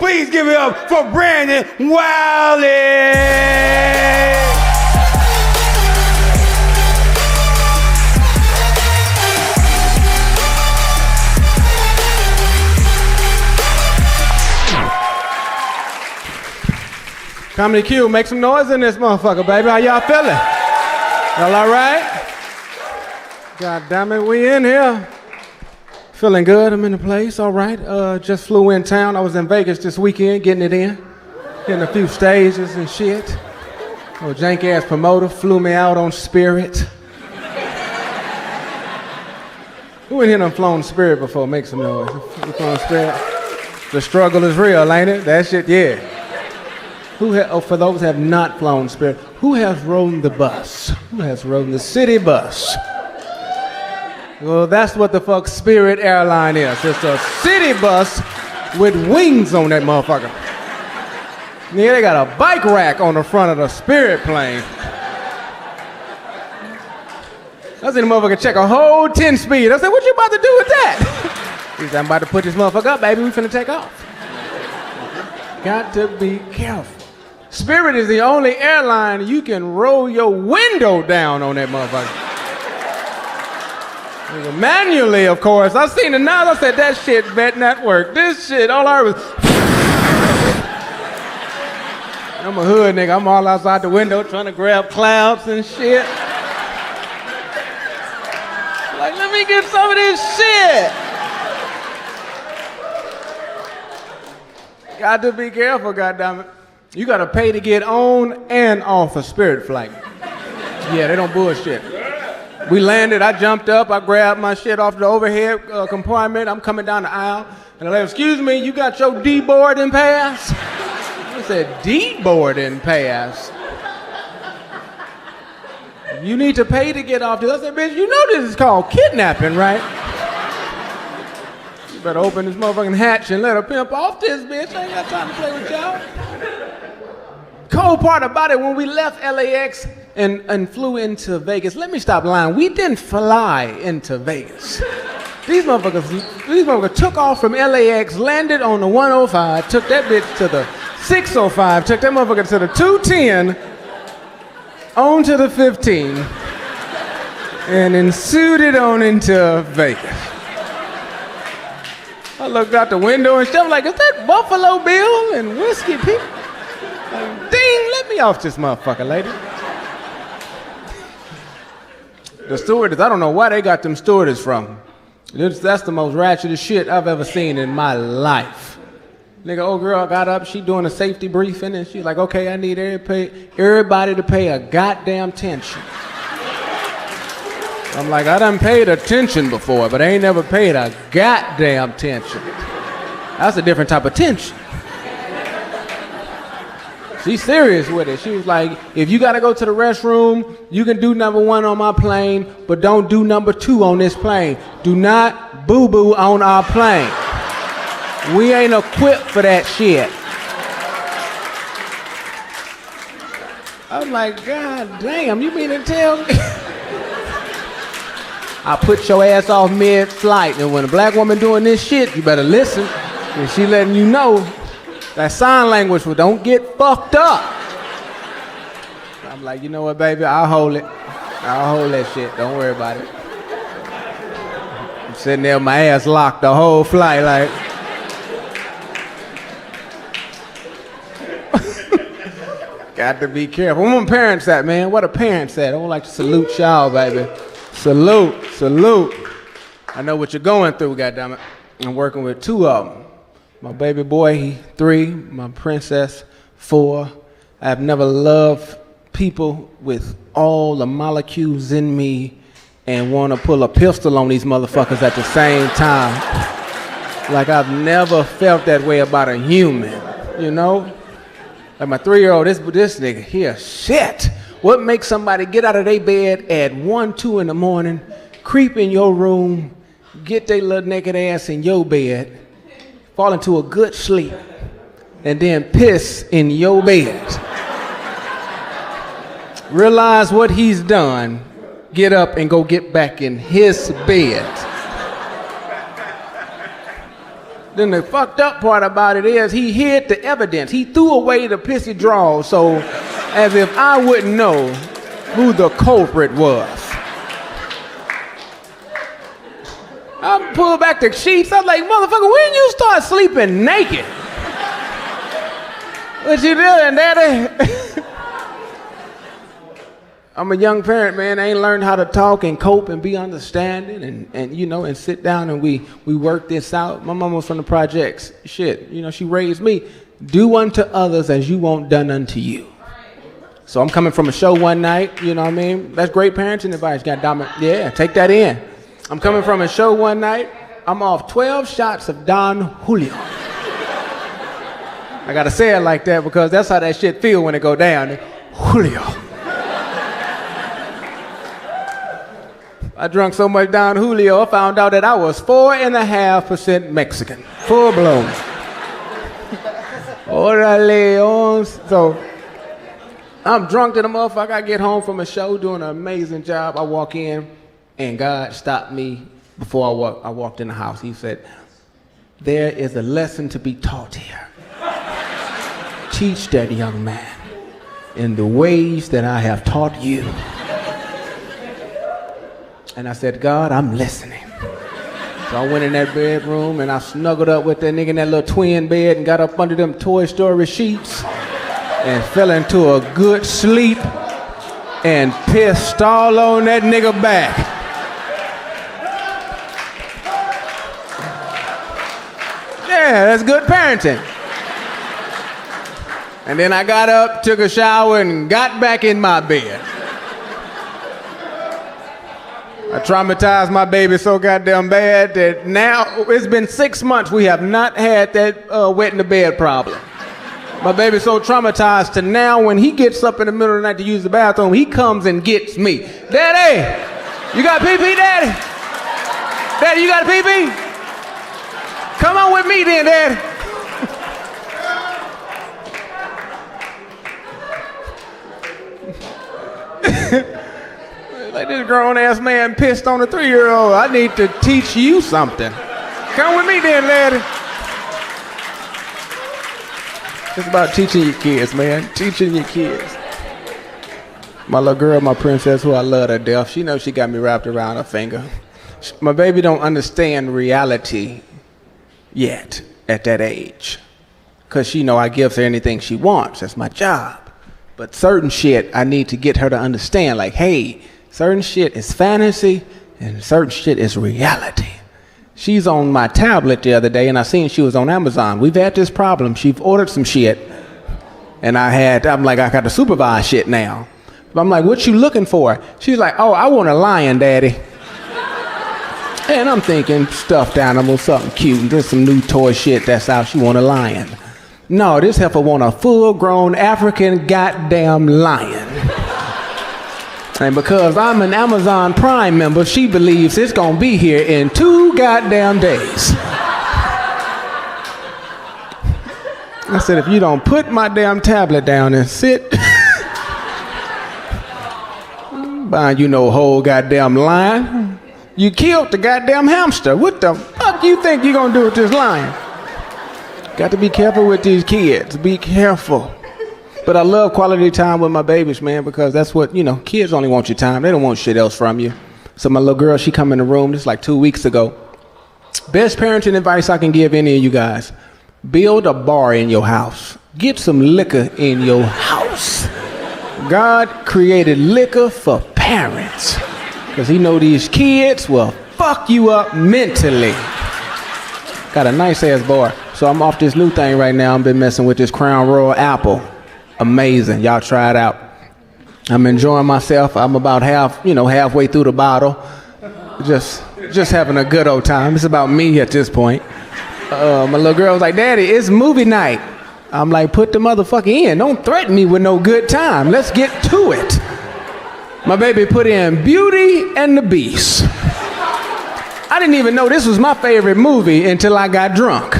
Please give it up for Brandon Wiley. Comedy Q, make some noise in this motherfucker, baby. How y'all feeling? Y'all all right? God damn it, we in here. Feeling good, I'm in the place, all right. Just flew in town. I was in Vegas this weekend, getting it in. Hitting a few stages and shit. Oh, jank-ass promoter flew me out on Spirit. Who in here done flown Spirit before? Make some noise. You flown Spirit? The struggle is real, ain't it? That shit, yeah. For those who have not flown Spirit, who has rode the bus? Who has rode the city bus? Well, that's what the fuck Spirit Airlines is. It's a city bus with wings on that motherfucker. Yeah, they got a bike rack on the front of the Spirit plane. I seen the motherfucker check a whole 10 speed. I said, what you about to do with that? He said, I'm about to put this motherfucker up, baby. We finna take off. Got to be careful. Spirit is the only airline you can roll your window down on that motherfucker. Manually, of course. I seen it now. I said, that shit bet not work. This shit, all I heard was... I'm a hood nigga. I'm all outside the window trying to grab clouds and shit. Like, let me get some of this shit. Got to be careful, goddammit. You gotta pay to get on and off a Spirit flight. Yeah, they don't bullshit. We landed, I jumped up, I grabbed my shit off the overhead compartment. I'm coming down the aisle, and I said, excuse me, you got your D-boarding pass? I said, D-boarding pass? You need to pay to get off this. I said, bitch, you know this is called kidnapping, right? You better open this motherfucking hatch and let her pimp off this bitch. I ain't got time to play with y'all. Cold part about it, when we left LAX and flew into Vegas, let me stop lying, we didn't fly into Vegas. These motherfuckers took off from LAX, landed on the 105, took that bitch to the 605, took that motherfucker to the 210, on to the 15, and then suited on into Vegas. I looked out the window and stuff like, is that Buffalo Bill and Whiskey Pete? Like, ding, let me off this motherfucker, lady. The stewardess, I don't know where they got them stewardess from. That's the most ratchetest shit I've ever seen in my life. Nigga, old girl got up, she doing a safety briefing, and she's like, okay, I need everybody to pay a goddamn attention. I'm like, I done paid attention before, but I ain't never paid a goddamn attention. That's a different type of tension. She's serious with it. She was like, if you gotta go to the restroom, you can do number 1 on my plane, but don't do number 2 on this plane. Do not boo-boo on our plane. We ain't equipped for that shit. I'm like, God damn, you mean to tell me? I put your ass off mid-flight, and when a black woman doing this shit, you better listen. And she letting you know that sign language, well, don't get fucked up. I'm like, you know what, baby? I'll hold it. I'll hold that shit. Don't worry about it. I'm sitting there with my ass locked the whole flight, like. Got to be careful. Where my parents at, man? What are parents at? I would like to salute y'all, baby. Salute, salute. I know what you're going through, goddammit. I'm working with 2 of them. My baby boy, he 3, my princess, 4. I have never loved people with all the molecules in me and want to pull a pistol on these motherfuckers at the same time. Like I've never felt that way about a human, you know? Like my 3-year-old, this nigga here, shit. What makes somebody get out of their bed at 1, 2 in the morning, creep in your room, get their little naked ass in your bed, fall into a good sleep, and then piss in your bed. Realize what he's done, get up and go get back in his bed. Then the fucked up part about it is he hid the evidence. He threw away the pissy drawers, so as if I wouldn't know who the culprit was. I pulled back the sheets. I was like, motherfucker, when you start sleeping naked? What you doing, daddy? I'm a young parent, man. I ain't learned how to talk and cope and be understanding and you know, and sit down and we work this out. My mama was from the projects. Shit, you know, she raised me. Do unto others as you want done unto you. So I'm coming from a show one night, you know what I mean? That's great parenting advice, goddammit. Yeah, take that in. I'm coming from a show one night. I'm off 12 shots of Don Julio. I gotta say it like that because that's how that shit feel when it go down. Julio. I drank so much Don Julio, I found out that I was 4.5% Mexican. Full blown. Orale. So I'm drunk to the motherfucker. I get home from a show doing an amazing job. I walk in and God stopped me before I walked in the house. He said, there is a lesson to be taught here. Teach that young man in the ways that I have taught you. And I said, God, I'm listening. So I went in that bedroom and I snuggled up with that nigga in that little twin bed and got up under them Toy Story sheets and fell into a good sleep and pissed all on that nigga back. Yeah, that's good parenting. And then I got up, took a shower, and got back in my bed. I traumatized my baby so goddamn bad that now it's been 6 months we have not had that wet in the bed problem. My baby's so traumatized to now when he gets up in the middle of the night to use the bathroom, he comes and gets me. Daddy, you got pee-pee, Daddy? Daddy, you got a pee-pee? Come on with me then, Daddy. Like this grown-ass man pissed on a 3-year-old. I need to teach you something. Come with me then, Daddy. It's about teaching your kids, man. Teaching your kids. My little girl, my princess, who I love to death, she knows she got me wrapped around her finger. My baby don't understand reality yet at that age. Because she know I give her anything she wants. That's my job. But certain shit I need to get her to understand. Like, hey, certain shit is fantasy and certain shit is reality. She's on my tablet the other day and I seen she was on Amazon. We've had this problem. She's ordered some shit and I'm like, I got to supervise shit now. But I'm like, what you looking for? She's like, oh, I want a lion, Daddy. And I'm thinking stuffed animal, something cute. There's some new toy shit that's out. She want a lion. No, this heifer want a full-grown African goddamn lion. And because I'm an Amazon Prime member, she believes it's gonna be here in 2 goddamn days. I said, if you don't put my damn tablet down and sit, buying you no whole goddamn lion. You killed the goddamn hamster. What the fuck you think you gonna do with this lion? Got to be careful with these kids. Be careful. But I love quality time with my babies, man, because that's what, you know, kids only want your time. They don't want shit else from you. So my little girl, she come in the room, this is like 2 weeks ago. Best parenting advice I can give any of you guys. Build a bar in your house. Get some liquor in your house. God created liquor for parents. Because he know these kids will fuck you up mentally. Got a nice ass bar. So I'm off this new thing right now. I've been messing with this Crown Royal apple. Amazing. Y'all try it out. I'm enjoying myself. I'm about halfway through the bottle. Just having a good old time. It's about me at this point. My little girl was like, Daddy, it's movie night. I'm like, put the motherfucker in. Don't threaten me with no good time. Let's get to it. My baby put in Beauty and the Beast. I didn't even know this was my favorite movie until I got drunk.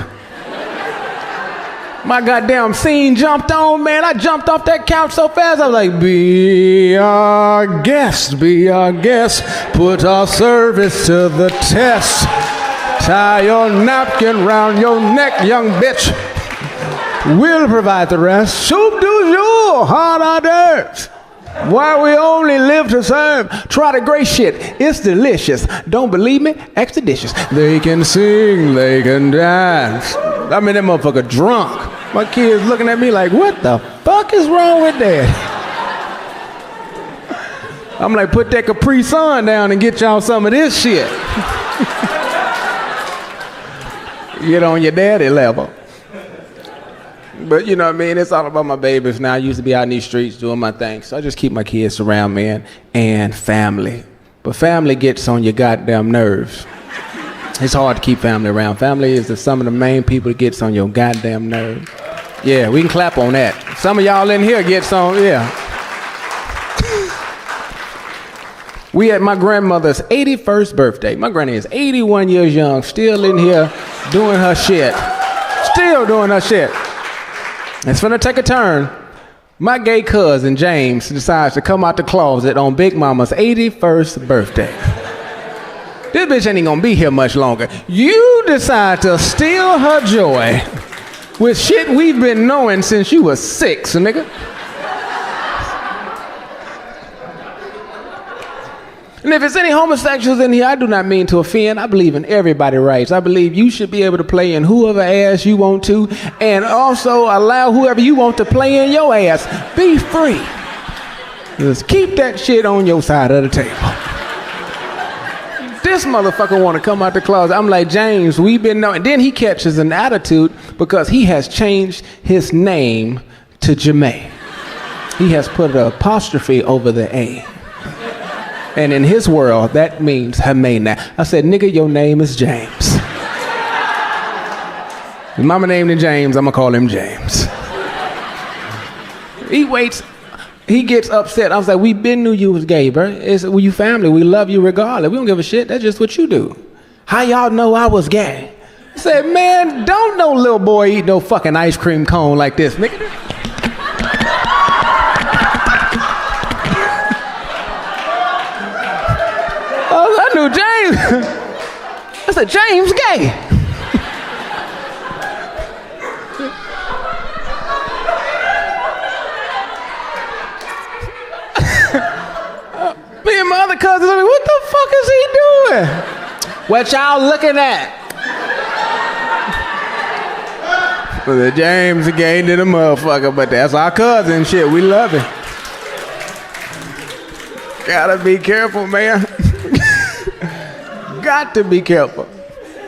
My goddamn scene jumped on, man. I jumped off that couch so fast. I was like, be our guest, put our service to the test. Tie your napkin round your neck, young bitch. We'll provide the rest. Soup du jour, hard hors d'oeuvres. Why we only live to serve. Try the great shit. It's delicious. Don't believe me? Ask the dishes. They can sing, they can dance. I mean, that motherfucker drunk. My kids looking at me like, what the fuck is wrong with that? I'm like, put that Capri Sun down and get y'all some of this shit. Get on your daddy level. But you know what I mean? It's all about my babies now. I used to be out in these streets doing my thing. So I just keep my kids around, man, and family. But family gets on your goddamn nerves. It's hard to keep family around. Family is some of the main people that gets on your goddamn nerves. Yeah, we can clap on that. Some of y'all in here gets on, yeah. We at my grandmother's 81st birthday. My granny is 81 years young, still in here doing her shit. Still doing her shit. It's finna take a turn. My gay cousin, James, decides to come out the closet on Big Mama's 81st birthday. This bitch ain't gonna be here much longer. You decide to steal her joy with shit we've been knowing since you was 6, nigga. And if it's any homosexuals in here, I do not mean to offend. I believe in everybody's rights. I believe you should be able to play in whoever ass you want to, and also allow whoever you want to play in your ass. Be free. Just keep that shit on your side of the table. This motherfucker want to come out the closet. I'm like, James, we've been knowing. Then he catches an attitude because he has changed his name to Jamae. He has put an apostrophe over the A. And in his world, that means Hamena. I said, nigga, your name is James. His mama named him James, I'm gonna call him James. He waits, he gets upset. I was like, we been knew you was gay, bro. Well, you family, we love you regardless. We don't give a shit, that's just what you do. How y'all know I was gay? I said, man, don't no little boy eat no fucking ice cream cone like this, nigga. I knew James. I said, James gay. Me and my other cousins are like, what the fuck is he doing? What y'all looking at? Well, James gay to the motherfucker, but that's our cousin shit. We love him. Gotta be careful, man. Got to be careful.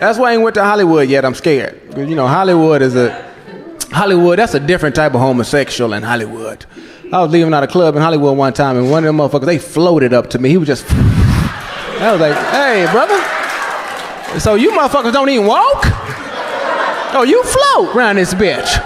That's why I ain't went to Hollywood yet. I'm scared. Because, you know, Hollywood, that's a different type of homosexual in Hollywood. I was leaving out a club in Hollywood one time, and one of them motherfuckers, they floated up to me. He was just, I was like, hey, brother. So you motherfuckers don't even walk? Oh, you float around this bitch.